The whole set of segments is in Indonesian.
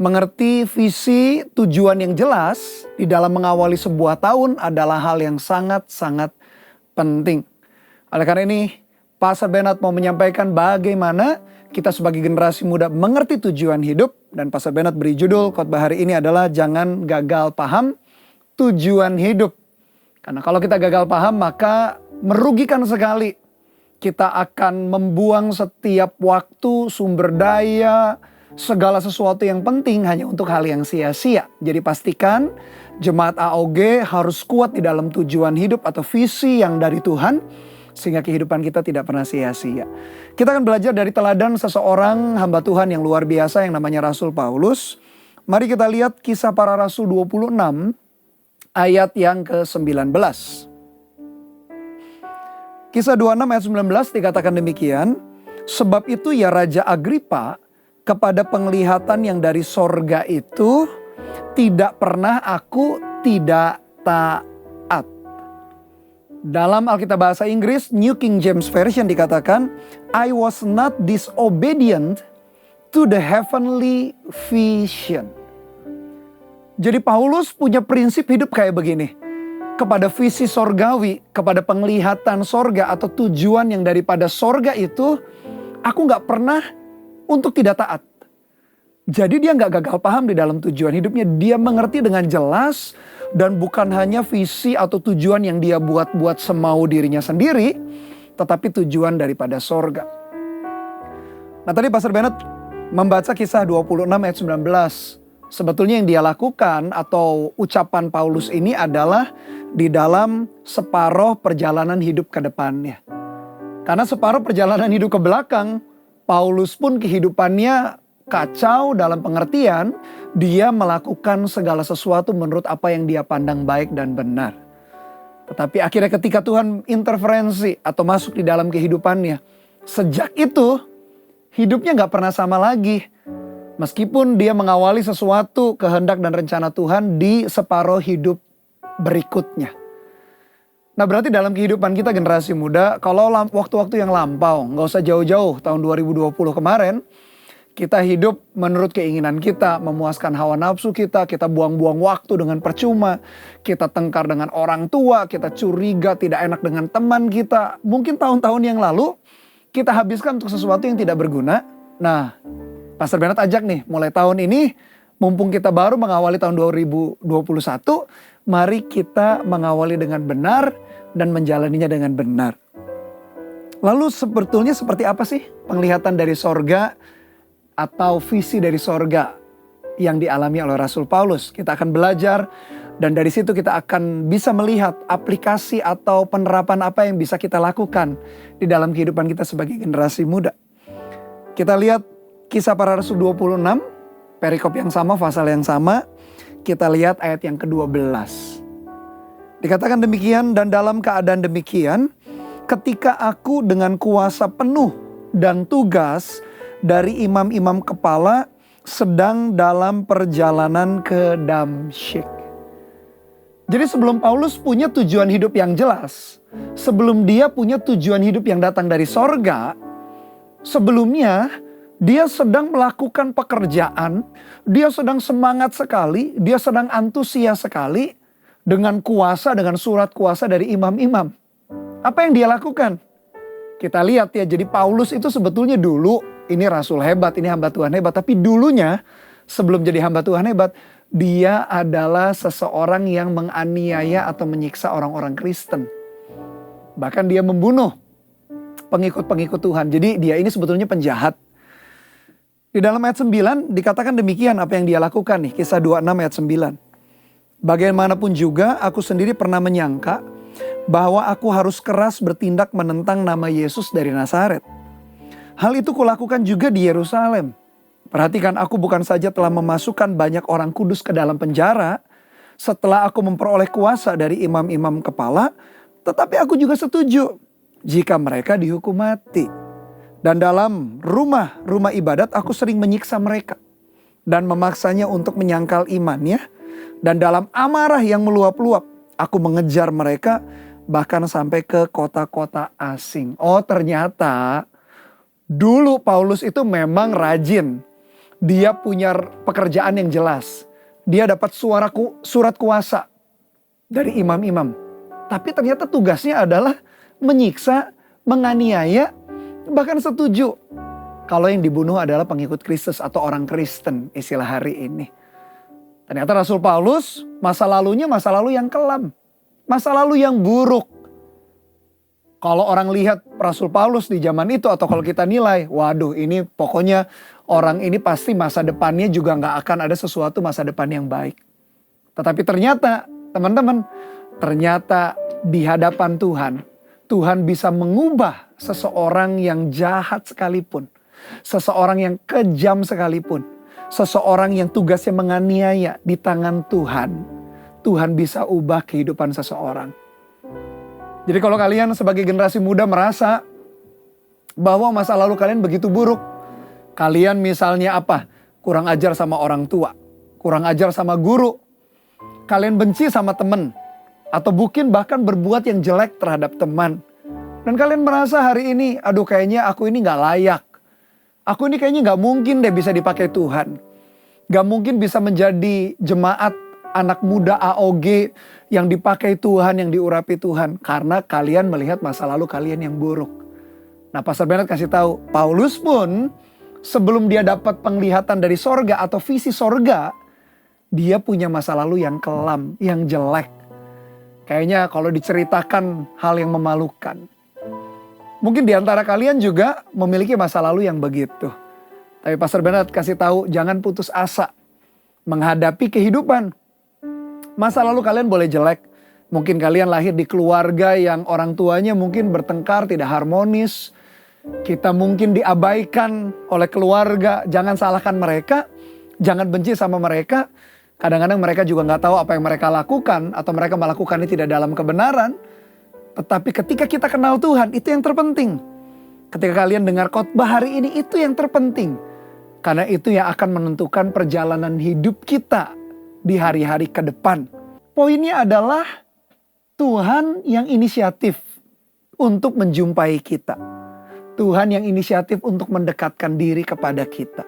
Mengerti visi tujuan yang jelas di dalam mengawali sebuah tahun adalah hal yang sangat-sangat penting. Oleh karena ini, Pastor Bernard mau menyampaikan bagaimana kita sebagai generasi muda mengerti tujuan hidup. Dan Pastor Bernard beri judul khotbah hari ini adalah jangan gagal paham tujuan hidup. Karena kalau kita gagal paham maka merugikan sekali. Kita akan membuang setiap waktu, sumber daya, segala sesuatu yang penting hanya untuk hal yang sia-sia. Jadi pastikan jemaat AOG harus kuat di dalam tujuan hidup atau visi yang dari Tuhan. Sehingga kehidupan kita tidak pernah sia-sia. Kita akan belajar dari teladan seseorang hamba Tuhan yang luar biasa yang namanya Rasul Paulus. Mari kita lihat Kisah Para Rasul 26 ayat yang ke-19. Kisah 26 ayat 19 dikatakan demikian. Sebab itu ya Raja Agripa, kepada penglihatan yang dari sorga itu tidak pernah aku tidak taat. Dalam Alkitab bahasa Inggris New King James Version dikatakan, I was not disobedient to the heavenly vision. Jadi Paulus punya prinsip hidup kayak begini. Kepada visi sorgawi, kepada penglihatan sorga atau tujuan yang daripada sorga itu, aku gak pernah untuk tidak taat. Jadi dia gak gagal paham di dalam tujuan hidupnya. Dia mengerti dengan jelas dan bukan hanya visi atau tujuan yang dia buat-buat semau dirinya sendiri, tetapi tujuan daripada sorga. Nah tadi Pastor Bernard membaca Kisah 26 ayat 19. Sebetulnya yang dia lakukan atau ucapan Paulus ini adalah di dalam separuh perjalanan hidup ke depannya. Karena separuh perjalanan hidup ke belakang, Paulus pun kehidupannya kacau dalam pengertian dia melakukan segala sesuatu menurut apa yang dia pandang baik dan benar. Tetapi akhirnya ketika Tuhan interferensi atau masuk di dalam kehidupannya, sejak itu hidupnya gak pernah sama lagi. Meskipun dia mengawali sesuatu kehendak dan rencana Tuhan di separuh hidup berikutnya. Nah berarti dalam kehidupan kita generasi muda, kalau waktu-waktu yang lampau, gak usah jauh-jauh tahun 2020 kemarin, kita hidup menurut keinginan kita, memuaskan hawa nafsu kita buang-buang waktu dengan percuma, kita tengkar dengan orang tua, kita curiga tidak enak dengan teman kita. Mungkin tahun-tahun yang lalu kita habiskan untuk sesuatu yang tidak berguna. Nah, Pastor Bernard ajak nih, mulai tahun ini, mumpung kita baru mengawali tahun 2021, mari kita mengawali dengan benar dan menjalaninya dengan benar. Lalu sebetulnya seperti apa sih penglihatan dari sorga atau visi dari sorga yang dialami oleh Rasul Paulus? Kita akan belajar dan dari situ kita akan bisa melihat aplikasi atau penerapan apa yang bisa kita lakukan di dalam kehidupan kita sebagai generasi muda. Kita lihat Kisah Para Rasul 26, perikop yang sama, pasal yang sama. Kita lihat ayat yang ke-12. Dikatakan demikian, dan dalam keadaan demikian, ketika aku dengan kuasa penuh dan tugas dari imam-imam kepala sedang dalam perjalanan ke Damsyik. Jadi sebelum Paulus punya tujuan hidup yang jelas, sebelum dia punya tujuan hidup yang datang dari sorga, sebelumnya dia sedang melakukan pekerjaan, dia sedang semangat sekali, dia sedang antusias sekali dengan kuasa, dengan surat kuasa dari imam-imam. Apa yang dia lakukan? Kita lihat ya, jadi Paulus itu sebetulnya dulu, ini rasul hebat, ini hamba Tuhan hebat. Tapi dulunya, sebelum jadi hamba Tuhan hebat, dia adalah seseorang yang menganiaya atau menyiksa orang-orang Kristen. Bahkan dia membunuh pengikut-pengikut Tuhan. Jadi dia ini sebetulnya penjahat. Di dalam ayat 9 dikatakan demikian apa yang dia lakukan nih. Kisah 26 ayat 9. Bagaimanapun juga aku sendiri pernah menyangka bahwa aku harus keras bertindak menentang nama Yesus dari Nazaret. Hal itu kulakukan juga di Yerusalem. Perhatikan, aku bukan saja telah memasukkan banyak orang kudus ke dalam penjara setelah aku memperoleh kuasa dari imam-imam kepala, tetapi aku juga setuju jika mereka dihukum mati. Dan dalam rumah ibadat aku sering menyiksa mereka dan memaksanya untuk menyangkal imannya. Dan dalam amarah yang meluap-luap aku mengejar mereka bahkan sampai ke kota-kota asing. Oh ternyata dulu Paulus itu memang rajin Dia punya pekerjaan yang jelas. Dia dapat surat kuasa dari imam-imam. Tapi ternyata tugasnya adalah menyiksa, menganiaya, bahkan setuju kalau yang dibunuh adalah pengikut Kristus atau orang Kristen istilah hari ini. Ternyata Rasul Paulus masa lalunya masa lalu yang kelam. Masa lalu yang buruk. Kalau orang lihat Rasul Paulus di zaman itu atau kalau kita nilai, waduh ini pokoknya orang ini pasti masa depannya juga gak akan ada sesuatu masa depan yang baik. Tetapi ternyata teman-teman, ternyata di hadapan Tuhan, Tuhan bisa mengubah seseorang yang jahat sekalipun. Seseorang yang kejam sekalipun. Seseorang yang tugasnya menganiaya di tangan Tuhan. Tuhan bisa ubah kehidupan seseorang. Jadi kalau kalian sebagai generasi muda merasa bahwa masa lalu kalian begitu buruk. Kalian misalnya apa? Kurang ajar sama orang tua. Kurang ajar sama guru. Kalian benci sama teman. Atau mungkin bahkan berbuat yang jelek terhadap teman. Dan kalian merasa hari ini, aduh kayaknya aku ini gak layak. Aku ini kayaknya gak mungkin deh bisa dipakai Tuhan. Gak mungkin bisa menjadi jemaat anak muda AOG yang dipakai Tuhan, yang diurapi Tuhan. Karena kalian melihat masa lalu kalian yang buruk. Nah Pastor Bernard kasih tahu, Paulus pun sebelum dia dapat penglihatan dari sorga atau visi sorga, dia punya masa lalu yang kelam, yang jelek. Kayaknya kalau diceritakan hal yang memalukan. Mungkin di antara kalian juga memiliki masa lalu yang begitu. Tapi Pastor Bernard kasih tahu, jangan putus asa menghadapi kehidupan. Masa lalu kalian boleh jelek. Mungkin kalian lahir di keluarga yang orang tuanya mungkin bertengkar, tidak harmonis. Kita mungkin diabaikan oleh keluarga. Jangan salahkan mereka. Jangan benci sama mereka. Kadang-kadang mereka juga gak tahu apa yang mereka lakukan. Atau mereka melakukannya tidak dalam kebenaran. Tetapi ketika kita kenal Tuhan, itu yang terpenting. Ketika kalian dengar khotbah hari ini, itu yang terpenting. Karena itu yang akan menentukan perjalanan hidup kita di hari-hari ke depan. Poinnya adalah Tuhan yang inisiatif untuk menjumpai kita. Tuhan yang inisiatif untuk mendekatkan diri kepada kita.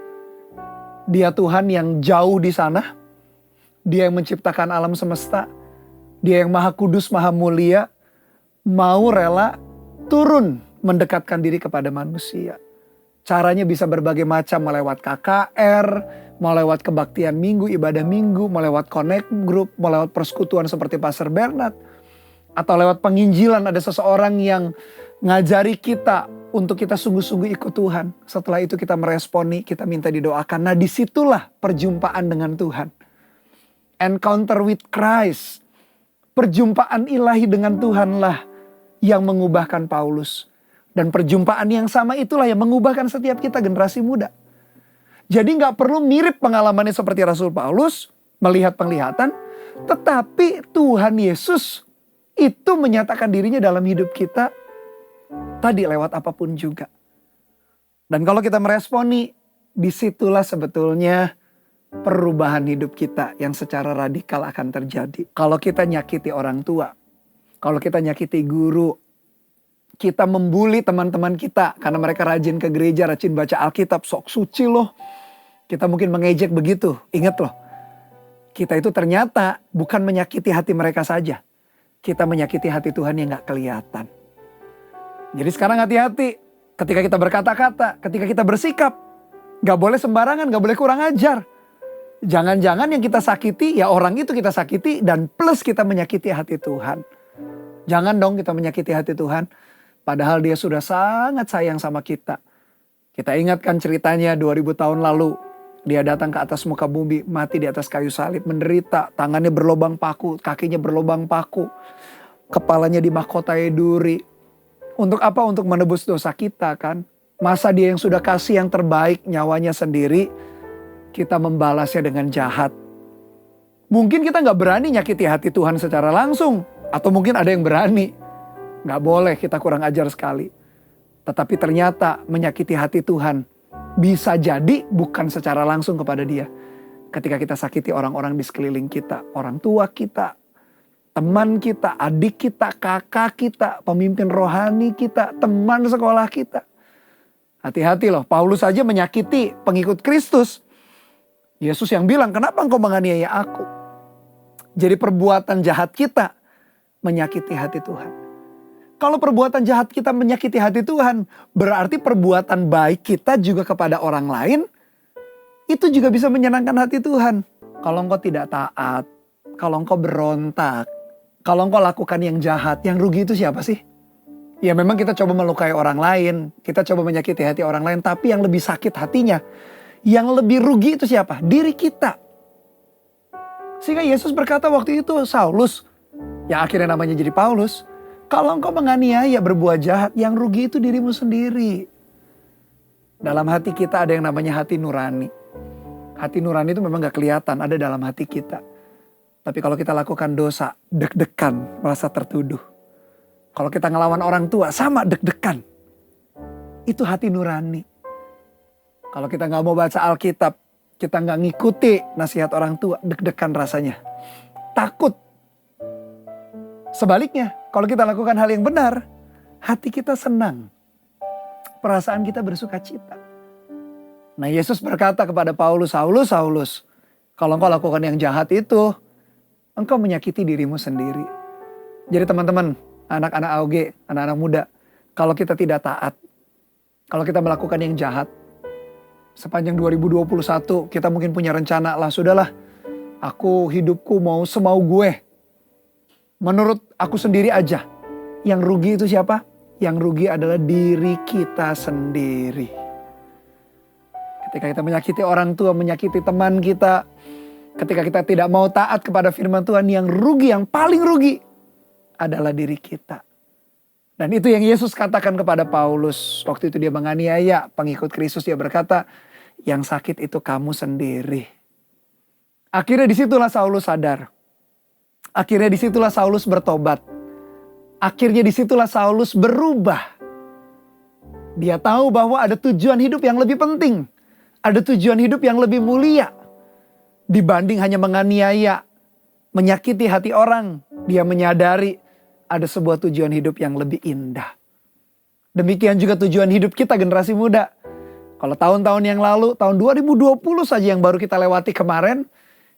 Dia Tuhan yang jauh di sana. Dia yang menciptakan alam semesta. Dia yang maha kudus, maha mulia. Mau rela turun mendekatkan diri kepada manusia. Caranya bisa berbagai macam, melewat KKR, melewat kebaktian minggu, ibadah minggu, melewat connect group, melewat persekutuan seperti Pastor Bernard. Atau lewat penginjilan ada seseorang yang ngajari kita untuk kita sungguh-sungguh ikut Tuhan. Setelah itu kita meresponi, kita minta didoakan. Nah disitulah perjumpaan dengan Tuhan. Encounter with Christ. Perjumpaan ilahi dengan Tuhanlah yang mengubahkan Paulus. Dan perjumpaan yang sama itulah yang mengubahkan setiap kita generasi muda. Jadi gak perlu mirip pengalamannya seperti Rasul Paulus, melihat penglihatan. Tetapi Tuhan Yesus itu menyatakan dirinya dalam hidup kita tadi lewat apapun juga. Dan kalau kita meresponi, disitulah sebetulnya perubahan hidup kita yang secara radikal akan terjadi. Kalau kita nyakiti orang tua, kalau kita nyakiti guru, kita membuli teman-teman kita karena mereka rajin ke gereja, rajin baca Alkitab, sok suci loh. Kita mungkin mengejek begitu. Ingat loh, kita itu ternyata bukan menyakiti hati mereka saja. Kita menyakiti hati Tuhan yang gak kelihatan. Jadi sekarang hati-hati ketika kita berkata-kata, ketika kita bersikap. Gak boleh sembarangan, gak boleh kurang ajar. Jangan-jangan yang kita sakiti, ya orang itu kita sakiti dan plus kita menyakiti hati Tuhan. Jangan dong kita menyakiti hati Tuhan. Padahal dia sudah sangat sayang sama kita. Kita ingatkan ceritanya 2000 tahun lalu. Dia datang ke atas muka bumi, mati di atas kayu salib, menderita. Tangannya berlobang paku, kakinya berlobang paku. Kepalanya dimahkotai duri. Untuk apa? Untuk menebus dosa kita kan. Masa dia yang sudah kasih yang terbaik, nyawanya sendiri, kita membalasnya dengan jahat. Mungkin kita gak berani nyakiti hati Tuhan secara langsung. Atau mungkin ada yang berani. Gak boleh, kita kurang ajar sekali. Tetapi ternyata menyakiti hati Tuhan bisa jadi bukan secara langsung kepada dia. Ketika kita sakiti orang-orang di sekeliling kita. Orang tua kita, teman kita, adik kita, kakak kita, pemimpin rohani kita, teman sekolah kita. Hati-hati loh, Paulus saja menyakiti pengikut Kristus. Yesus yang bilang, kenapa engkau menganiaya aku? Jadi perbuatan jahat kita menyakiti hati Tuhan. Kalau perbuatan jahat kita menyakiti hati Tuhan, berarti perbuatan baik kita juga kepada orang lain, itu juga bisa menyenangkan hati Tuhan. Kalau engkau tidak taat, kalau engkau berontak, kalau engkau lakukan yang jahat, yang rugi itu siapa sih? Ya memang kita coba melukai orang lain, kita coba menyakiti hati orang lain, tapi yang lebih sakit hatinya, yang lebih rugi itu siapa? Diri kita. Sehingga Yesus berkata waktu itu, Saulus, yang akhirnya namanya jadi Paulus, kalau engkau menganiaya berbuat jahat, yang rugi itu dirimu sendiri. Dalam hati kita ada yang namanya hati nurani. Hati nurani itu memang gak kelihatan, ada dalam hati kita. Tapi kalau kita lakukan dosa, deg-degan, merasa tertuduh. Kalau kita ngelawan orang tua, sama deg-degan. Itu hati nurani. Kalau kita gak mau baca Alkitab, kita gak ngikuti nasihat orang tua, deg-degan rasanya. Takut. Sebaliknya, kalau kita lakukan hal yang benar, hati kita senang. Perasaan kita bersuka cita. Nah Yesus berkata kepada Paulus, Saulus, Saulus, kalau engkau lakukan yang jahat itu, engkau menyakiti dirimu sendiri. Jadi teman-teman, anak-anak AOG, anak-anak muda, kalau kita tidak taat, kalau kita melakukan yang jahat, sepanjang 2021 kita mungkin punya rencana, lah sudahlah, aku hidupku mau semau gue. Menurut aku sendiri aja. Yang rugi itu siapa? Yang rugi adalah diri kita sendiri. Ketika kita menyakiti orang tua, menyakiti teman kita, ketika kita tidak mau taat kepada firman Tuhan, yang rugi, yang paling rugi adalah diri kita. Dan itu yang Yesus katakan kepada Paulus. Waktu itu dia menganiaya pengikut Kristus, dia berkata, yang sakit itu kamu sendiri. Akhirnya disitulah Saulus sadar. Akhirnya disitulah Saulus bertobat. Akhirnya disitulah Saulus berubah. Dia tahu bahwa ada tujuan hidup yang lebih penting. Ada tujuan hidup yang lebih mulia. Dibanding hanya menganiaya, menyakiti hati orang. Dia menyadari ada sebuah tujuan hidup yang lebih indah. Demikian juga tujuan hidup kita generasi muda. Kalau tahun-tahun yang lalu, tahun 2020 saja yang baru kita lewati kemarin,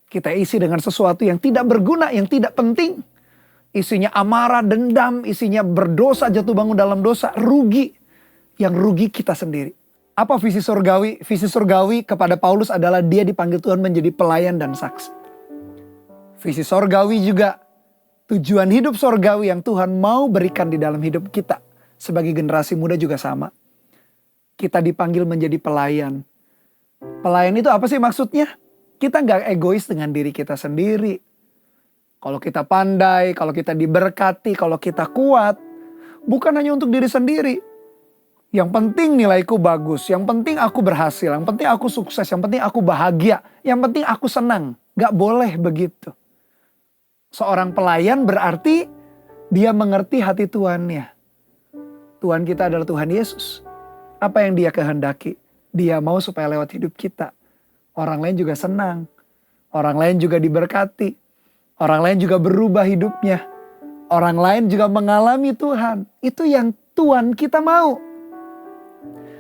kita isi dengan sesuatu yang tidak berguna, yang tidak penting. Isinya amarah, dendam, isinya berdosa, jatuh bangun dalam dosa, rugi. Yang rugi kita sendiri. Apa visi surgawi? Visi surgawi kepada Paulus adalah dia dipanggil Tuhan menjadi pelayan dan saksi. Visi surgawi juga tujuan hidup surgawi yang Tuhan mau berikan di dalam hidup kita. Sebagai generasi muda juga sama. Kita dipanggil menjadi pelayan. Pelayan itu apa sih maksudnya? Kita gak egois dengan diri kita sendiri. Kalau kita pandai, kalau kita diberkati, kalau kita kuat, bukan hanya untuk diri sendiri. Yang penting nilaiku bagus, yang penting aku berhasil, yang penting aku sukses, yang penting aku bahagia, yang penting aku senang. Gak boleh begitu. Seorang pelayan berarti dia mengerti hati Tuhannya. Tuhan kita adalah Tuhan Yesus. Apa yang dia kehendaki? Dia mau supaya lewat hidup kita. Orang lain juga senang. Orang lain juga diberkati. Orang lain juga berubah hidupnya. Orang lain juga mengalami Tuhan. Itu yang Tuhan kita mau.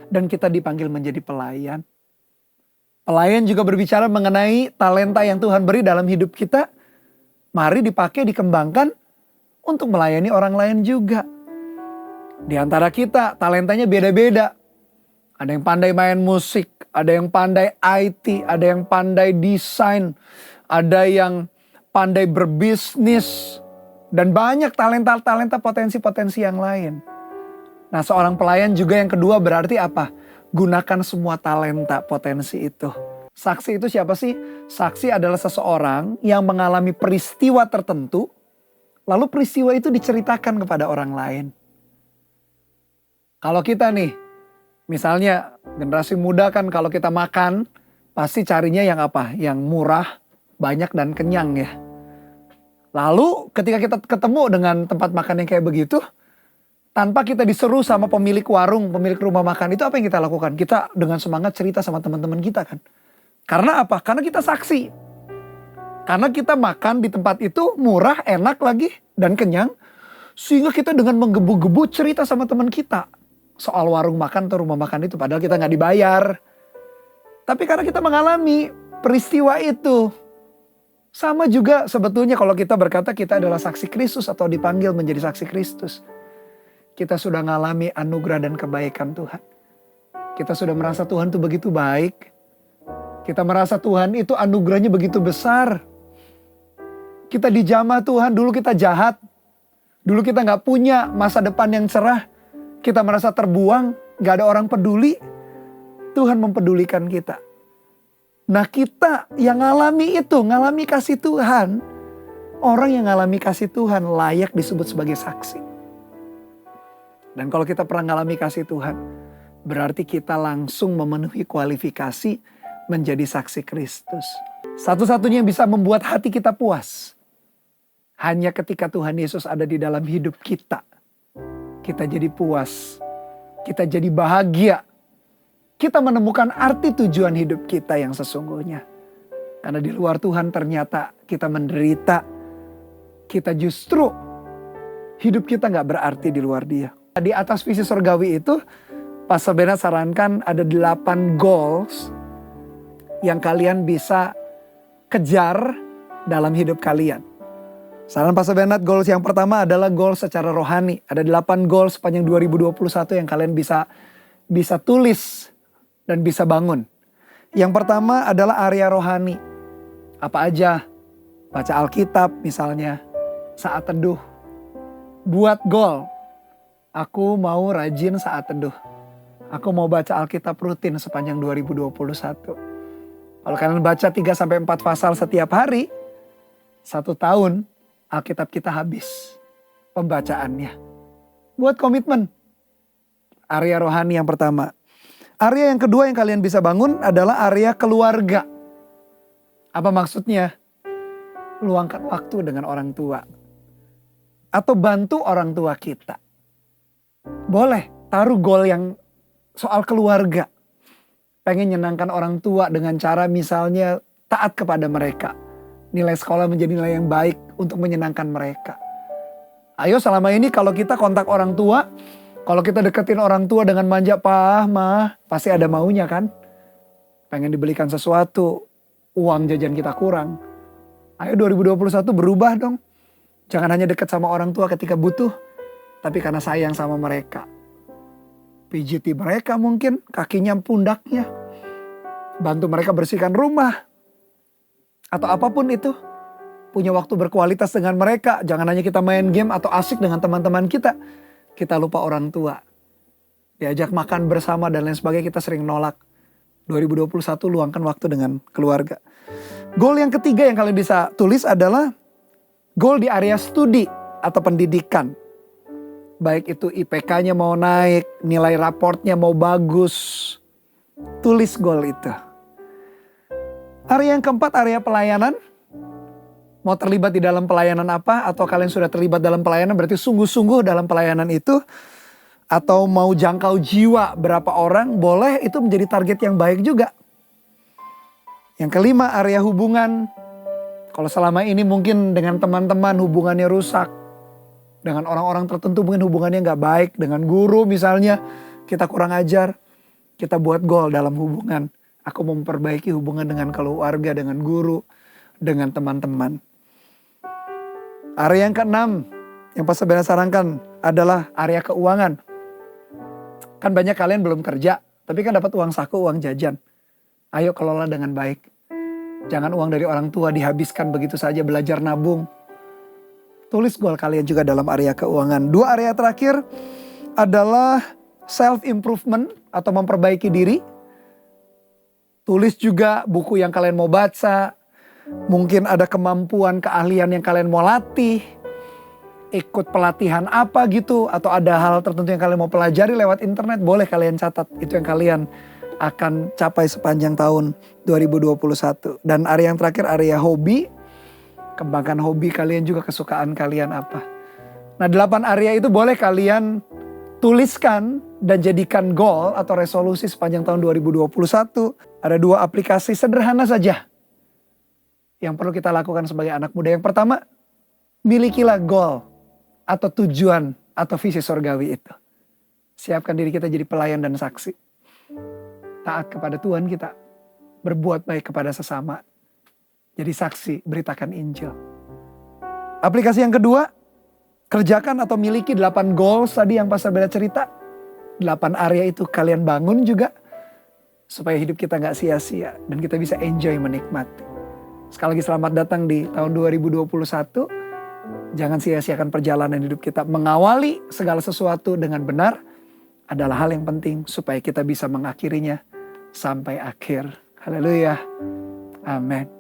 Dan kita dipanggil menjadi pelayan. Pelayan juga berbicara mengenai talenta yang Tuhan beri dalam hidup kita. Mari dipakai, dikembangkan untuk melayani orang lain juga. Di antara kita talentanya beda-beda. Ada yang pandai main musik, ada yang pandai IT, ada yang pandai desain, ada yang pandai berbisnis. Dan banyak talenta-talenta potensi-potensi yang lain. Nah seorang pelayan juga yang kedua berarti apa? Gunakan semua talenta potensi itu. Saksi itu siapa sih? Saksi adalah seseorang yang mengalami peristiwa tertentu. Lalu peristiwa itu diceritakan kepada orang lain. Kalau kita nih, misalnya generasi muda kan kalau kita makan, pasti carinya yang apa? Yang murah, banyak dan kenyang ya. Lalu ketika kita ketemu dengan tempat makan yang kayak begitu, tanpa kita diseru sama pemilik warung, pemilik rumah makan, itu apa yang kita lakukan? Kita dengan semangat cerita sama teman-teman kita kan. Karena apa? Karena kita saksi. Karena kita makan di tempat itu murah, enak lagi, dan kenyang. Sehingga kita dengan menggebu-gebu cerita sama teman kita. Soal warung makan atau rumah makan itu, padahal kita gak dibayar. Tapi karena kita mengalami, peristiwa itu. Sama juga sebetulnya kalau kita berkata kita adalah saksi Kristus atau dipanggil menjadi saksi Kristus. Kita sudah mengalami anugerah dan kebaikan Tuhan. Kita sudah merasa Tuhan itu begitu baik. Kita merasa Tuhan itu anugerahnya begitu besar. Kita dijamah Tuhan, dulu kita jahat. Dulu kita gak punya masa depan yang cerah. Kita merasa terbuang, gak ada orang peduli. Tuhan mempedulikan kita. Nah kita yang ngalami itu, ngalami kasih Tuhan. Orang yang ngalami kasih Tuhan layak disebut sebagai saksi. Dan kalau kita pernah ngalami kasih Tuhan, berarti kita langsung memenuhi kualifikasi menjadi saksi Kristus. Satu-satunya yang bisa membuat hati kita puas, hanya ketika Tuhan Yesus ada di dalam hidup kita. Kita jadi puas, kita jadi bahagia. Kita menemukan arti tujuan hidup kita yang sesungguhnya. Karena di luar Tuhan ternyata kita menderita. Kita justru hidup kita gak berarti di luar Dia. Di atas visi surgawi itu, Pastor Bernard sarankan ada 8 goals yang kalian bisa kejar dalam hidup kalian. Saran Pastor Bernard, goals yang pertama adalah goals secara rohani. Ada 8 goals sepanjang 2021 yang kalian bisa tulis dan bisa bangun. Yang pertama adalah area rohani. Apa aja? Baca Alkitab misalnya, saat teduh. Buat goal. Aku mau rajin saat teduh. Aku mau baca Alkitab rutin sepanjang 2021. Kalau kalian baca 3-4 pasal setiap hari, 1 tahun Alkitab kita habis pembacaannya. Buat komitmen. Area rohani yang pertama. Area yang kedua yang kalian bisa bangun adalah area keluarga. Apa maksudnya? Luangkan waktu dengan orang tua. Atau bantu orang tua kita. Boleh taruh goal yang soal keluarga. Pengen nyenangkan orang tua dengan cara misalnya taat kepada mereka. Nilai sekolah menjadi nilai yang baik untuk menyenangkan mereka. Ayo selama ini kalau kita kontak orang tua, kalau kita deketin orang tua dengan manja, "Pak, Ma," pasti ada maunya kan? Pengen dibelikan sesuatu, uang jajan kita kurang. Ayo 2021 berubah dong. Jangan hanya dekat sama orang tua ketika butuh, tapi karena sayang sama mereka. Pijiti mereka mungkin, kakinya, pundaknya. Bantu mereka bersihkan rumah. Atau apapun itu. Punya waktu berkualitas dengan mereka. Jangan hanya kita main game atau asik dengan teman-teman kita. Kita lupa orang tua. Diajak makan bersama dan lain sebagainya kita sering nolak. 2021 luangkan waktu dengan keluarga. Goal yang ketiga yang kalian bisa tulis adalah goal di area studi atau pendidikan. Baik itu IPK-nya mau naik, nilai raportnya mau bagus. Tulis goal itu. Area yang keempat, area pelayanan. Mau terlibat di dalam pelayanan apa? Atau kalian sudah terlibat dalam pelayanan berarti sungguh-sungguh dalam pelayanan itu. Atau mau jangkau jiwa berapa orang, boleh, itu menjadi target yang baik juga. Yang kelima, area hubungan. Kalau selama ini mungkin dengan teman-teman hubungannya rusak. Dengan orang-orang tertentu mungkin hubungannya gak baik. Dengan guru misalnya, kita kurang ajar. Kita buat goal dalam hubungan. Aku mau memperbaiki hubungan dengan keluarga, dengan guru, dengan teman-teman. Area yang keenam yang Pastor Bernard sarankan adalah area keuangan. Kan banyak kalian belum kerja, tapi kan dapat uang saku, uang jajan. Ayo kelola dengan baik. Jangan uang dari orang tua dihabiskan begitu saja, belajar nabung. Tulis goal kalian juga dalam area keuangan. 2 area terakhir adalah self-improvement atau memperbaiki diri. Tulis juga buku yang kalian mau baca. Mungkin ada kemampuan, keahlian yang kalian mau latih. Ikut pelatihan apa gitu. Atau ada hal tertentu yang kalian mau pelajari lewat internet. Boleh kalian catat. Itu yang kalian akan capai sepanjang tahun 2021. Dan area yang terakhir area hobi. Kembangkan hobi kalian juga, kesukaan kalian apa. Nah 8 area itu boleh kalian tuliskan dan jadikan goal atau resolusi sepanjang tahun 2021. Ada 2 aplikasi sederhana saja yang perlu kita lakukan sebagai anak muda. Yang pertama, milikilah goal atau tujuan atau visi surgawi itu. Siapkan diri kita jadi pelayan dan saksi. Taat kepada Tuhan kita. berbuat baik kepada sesama. Jadi saksi, beritakan Injil. Aplikasi yang kedua, kerjakan atau miliki 8 goals tadi yang Pastor Beda cerita. 8 area itu kalian bangun juga. Supaya hidup kita gak sia-sia dan kita bisa enjoy menikmati. Sekali lagi selamat datang di tahun 2021. Jangan sia-siakan perjalanan hidup kita. Mengawali segala sesuatu dengan benar adalah hal yang penting supaya kita bisa mengakhirinya sampai akhir. Haleluya. Amin.